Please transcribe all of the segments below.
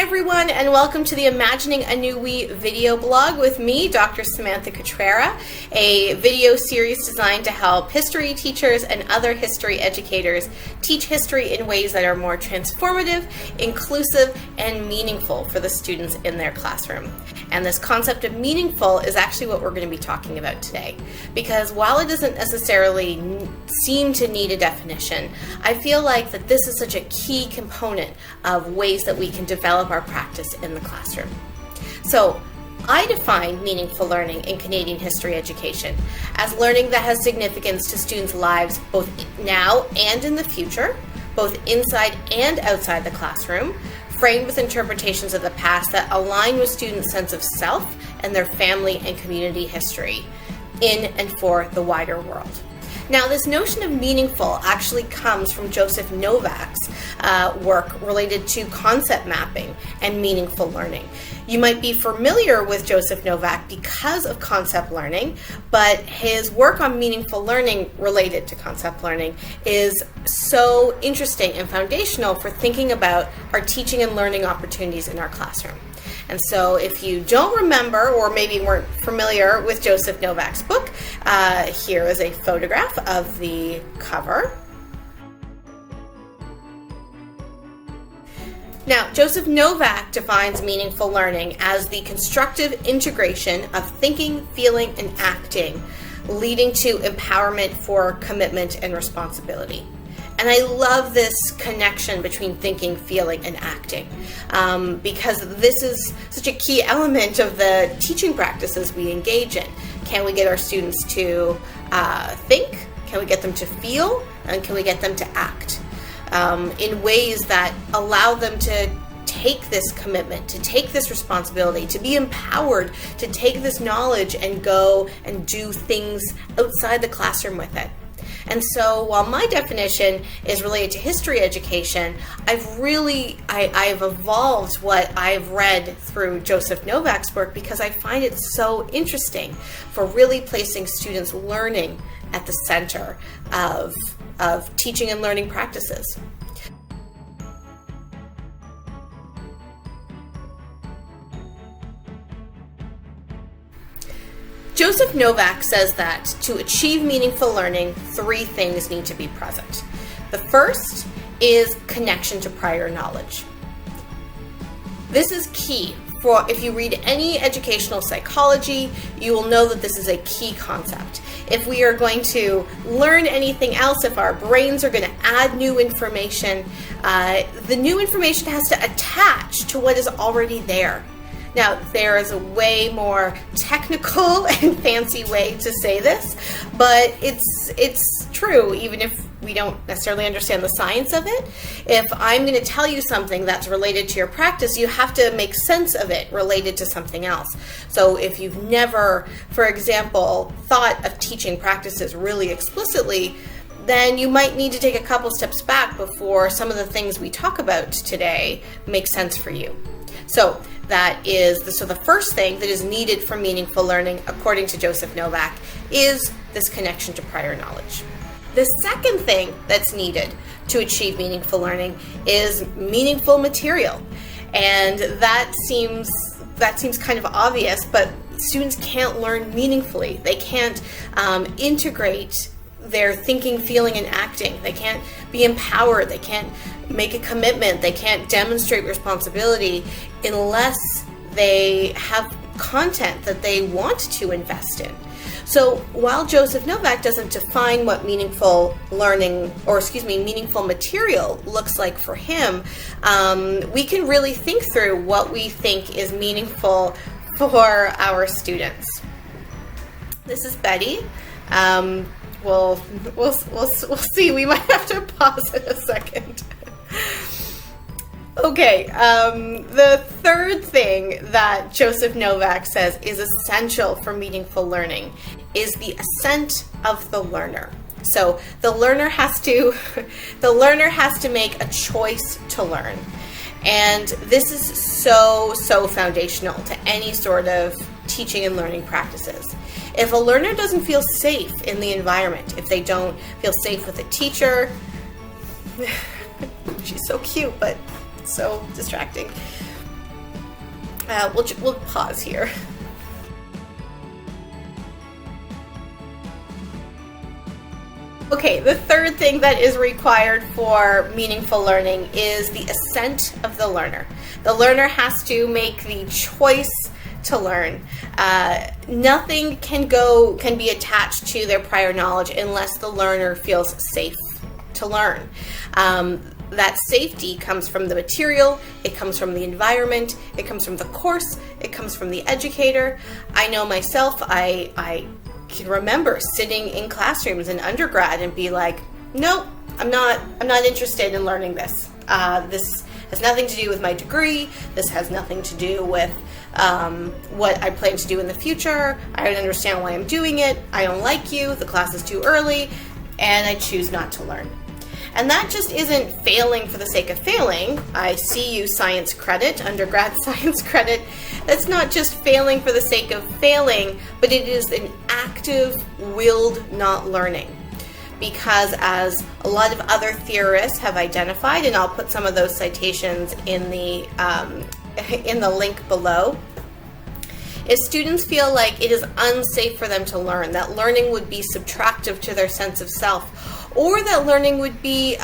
Hi everyone, and welcome to the Imagining a New We video blog with me, Dr. Samantha Cutrara, a video series designed to help history teachers and other history educators teach history in ways that are more transformative, inclusive, and meaningful for the students in their classroom. And this concept of meaningful is actually what we're going to be talking about today. Because while it doesn't necessarily seem to need a definition, I feel like that this is such a key component of ways that we can develop our practice in the classroom. So I define meaningful learning in Canadian history education as learning that has significance to students' lives both now and in the future, both inside and outside the classroom, framed with interpretations of the past that align with students' sense of self and their family and community history in and for the wider world. Now, this notion of meaningful actually comes from Joesph Novak's work related to concept mapping and meaningful learning. You might be familiar with Joesph Novak because of concept learning, but his work on meaningful learning related to concept learning is so interesting and foundational for thinking about our teaching and learning opportunities in our classroom. And so if you don't remember or maybe weren't familiar with Joesph Novak's book, here is a photograph of the cover. Now, Joesph Novak defines meaningful learning as the constructive integration of thinking, feeling, and acting, leading to empowerment for commitment and responsibility. And I love this connection between thinking, feeling, and acting because this is such a key element of the teaching practices we engage in. Can we get our students to think? Can we get them to feel? And can we get them to act in ways that allow them to take this commitment, to take this responsibility, to be empowered, to take this knowledge and go and do things outside the classroom with it? And so while my definition is related to history education, I've evolved what I've read through Joesph Novak's work because I find it so interesting for really placing students' learning at the center of teaching and learning practices. Joesph Novak says that to achieve meaningful learning, three things need to be present. The first is connection to prior knowledge. This is key. For if you read any educational psychology, you will know that this is a key concept. If we are going to learn anything else, if our brains are going to add new information, the new information has to attach to what is already there. Now, there is a way more technical and fancy way to say this, but it's true, even if we don't necessarily understand the science of it. If I'm going to tell you something that's related to your practice, you have to make sense of it related to something else. So if you've never, for example, thought of teaching practices really explicitly, then you might need to take a couple steps back before some of the things we talk about today make sense for you. So the first thing that is needed for meaningful learning, according to Joesph Novak, is this connection to prior knowledge. The second thing that's needed to achieve meaningful learning is meaningful material. And that seems kind of obvious, but students can't learn meaningfully. They can't integrate their thinking, feeling, and acting. They can't be empowered. They can't make a commitment. They can't demonstrate responsibility unless they have content that they want to invest in. So while Joesph Novak doesn't define what meaningful learning, meaningful material looks like for him, we can really think through what we think is meaningful for our students. This is Betty. We'll see. We might have to pause in a second. Okay, the third thing that Joesph Novak says is essential for meaningful learning is the assent of the learner. So the learner has to make a choice to learn. And this is so foundational to any sort of teaching and learning practices. If a learner doesn't feel safe in the environment, if they don't feel safe with a teacher, she's so cute, but so distracting. We'll pause here. Okay, the third thing that is required for meaningful learning is the assent of the learner. The learner has to make the choice to learn. Nothing can be attached to their prior knowledge unless the learner feels safe to learn. That safety comes from the material, it comes from the environment, it comes from the course, it comes from the educator. I know myself, I can remember sitting in classrooms in undergrad and be like, nope, I'm not interested in learning this. This has nothing to do with my degree. This has nothing to do with what I plan to do in the future. I don't understand why I'm doing it. I don't like you. The class is too early, and I choose not to learn. And that just isn't failing for the sake of failing. I see you science credit, undergrad science credit. That's not just failing for the sake of failing, but it is an active, willed not learning. Because as a lot of other theorists have identified, and I'll put some of those citations in the link below, is students feel like it is unsafe for them to learn, that learning would be subtractive to their sense of self, or that learning would be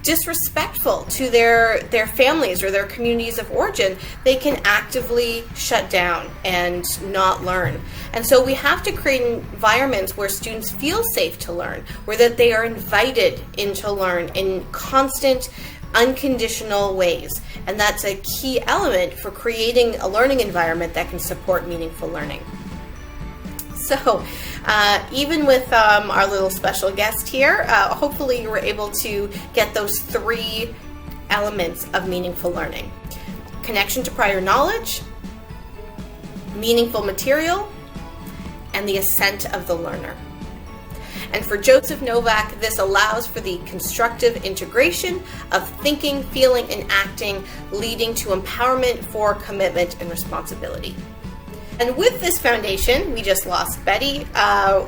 disrespectful to their families or their communities of origin. They can actively shut down and not learn. And so we have to create environments where students feel safe to learn, where that they are invited in to learn in constant, unconditional ways. And that's a key element for creating a learning environment that can support meaningful learning. So even with our little special guest here, hopefully you were able to get those three elements of meaningful learning: connection to prior knowledge, meaningful material, and the assent of the learner. And for Joesph Novak, this allows for the constructive integration of thinking, feeling, and acting, leading to empowerment for commitment and responsibility. And with this foundation, we just lost Betty,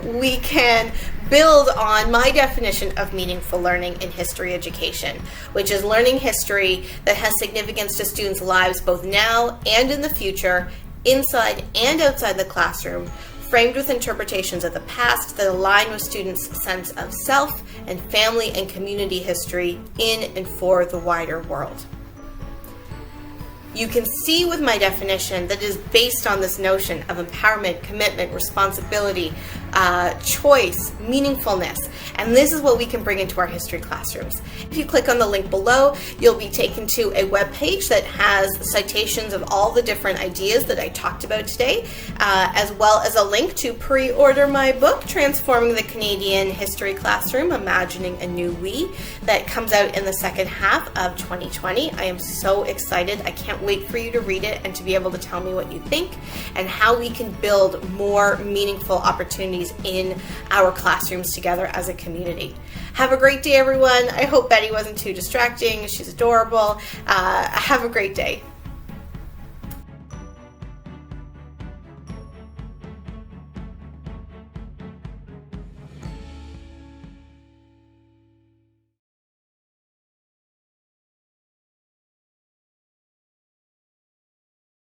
we can build on my definition of meaningful learning in history education, which is learning history that has significance to students' lives both now and in the future, inside and outside the classroom, framed with interpretations of the past that align with students' sense of self and family and community history in and for the wider world. You can see with my definition that it is based on this notion of empowerment, commitment, responsibility, choice, meaningfulness, and this is what we can bring into our history classrooms. If you click on the link below, you'll be taken to a web page that has citations of all the different ideas that I talked about today, as well as a link to pre-order my book, Transforming the Canadian History Classroom, Imagining a New We, that comes out in the second half of 2020. I am so excited. I can't wait for you to read it and to be able to tell me what you think and how we can build more meaningful opportunities in our classrooms together as a community. Have a great day, everyone. I hope Betty wasn't too distracting. She's adorable. Have a great day.